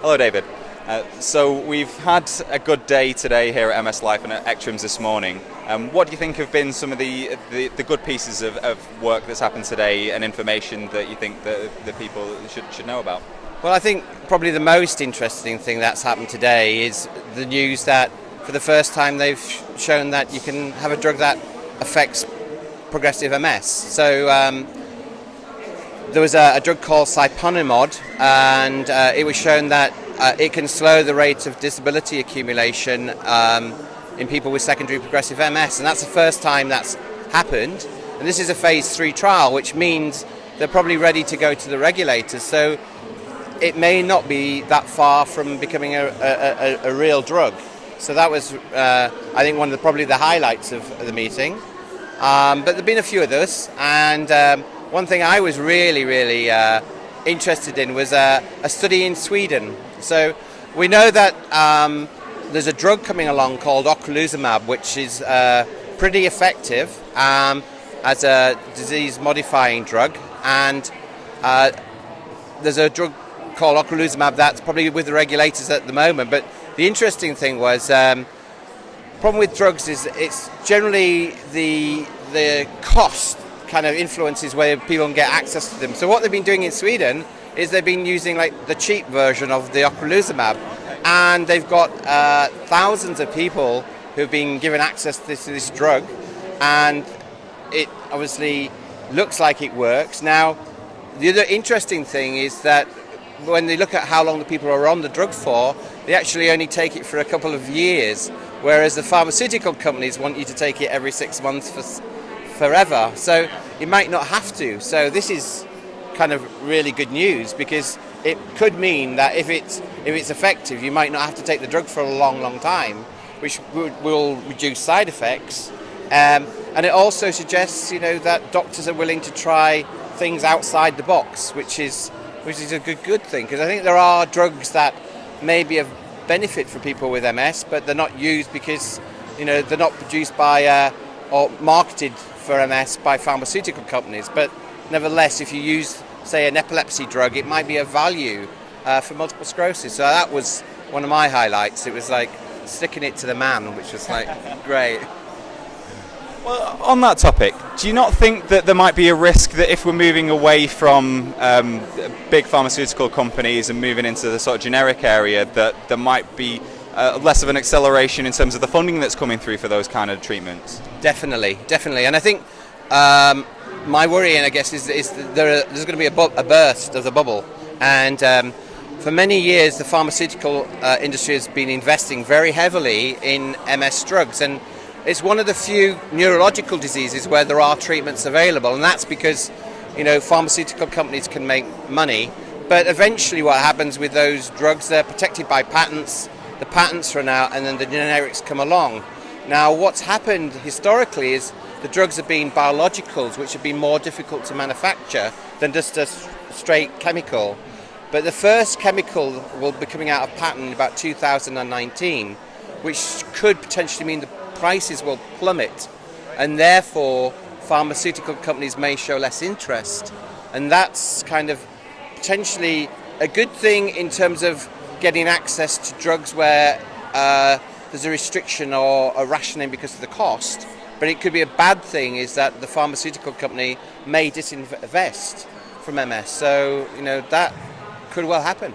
Hello, David. So we've had a good day today here at MS Life and at ECTRIMS this morning. What do you think have been some of the good pieces of work that's happened today and information that you think that the people should know about? Well, I think probably the most interesting thing that's happened today is the news that for the first time they've shown that you can have a drug that affects progressive MS. So there was a drug called siponimod, and it was shown that it can slow the rate of disability accumulation in people with secondary progressive MS, and that's the first time that's happened. And this is a phase 3 trial, which means they're probably ready to go to the regulators. So it may not be that far from becoming a real drug. So that was, I think, one of probably the highlights of the meeting. But there have been a few of those, and one thing I was really interested in was a study in Sweden. So we know that there's a drug coming along called ocrelizumab, which is pretty effective as a disease-modifying drug, and there's a drug called ocrelizumab that's probably with the regulators at the moment. But the interesting thing was, problem with drugs is it's generally the cost kind of influences where people can get access to them. So what they've been doing in Sweden is they've been using like the cheap version of the ocrelizumab, and they've got thousands of people who've been given access to this drug, and it obviously looks like it works. Now, the other interesting thing is that when they look at how long the people are on the drug for, they actually only take it for a couple of years, whereas the pharmaceutical companies want you to take it every 6 months for forever. So you might not have to. So this is kind of really good news, because it could mean that if it's effective, you might not have to take the drug for a long time, which will reduce side effects. And it also suggests, that doctors are willing to try things outside the box, which is a good thing, because I think there are drugs that may be of benefit for people with MS, but they're not used because they're not produced by or marketed for MS by pharmaceutical companies. But nevertheless, if you use, say, an epilepsy drug, it might be of value for multiple sclerosis. So that was one of my highlights. It was like sticking it to the man, which was like great. Well, on that topic, do you not think that there might be a risk that if we're moving away from big pharmaceutical companies and moving into the sort of generic area, that there might be less of an acceleration in terms of the funding that's coming through for those kind of treatments? Definitely. And I think my worry, I guess, is that there's going to be a burst of the bubble. And for many years, the pharmaceutical industry has been investing very heavily in MS drugs, and it's one of the few neurological diseases where there are treatments available, and that's because pharmaceutical companies can make money. But eventually what happens with those drugs, they're protected by patents, the patents run out, and then the generics come along. Now, what's happened historically is the drugs have been biologicals, which have been more difficult to manufacture than just a straight chemical. But the first chemical will be coming out of patent in about 2019, which could potentially mean the prices will plummet, and therefore pharmaceutical companies may show less interest. And that's kind of potentially a good thing in terms of getting access to drugs where there's a restriction or a rationing because of the cost. But it could be a bad thing is that the pharmaceutical company may disinvest from MS. So, that could well happen.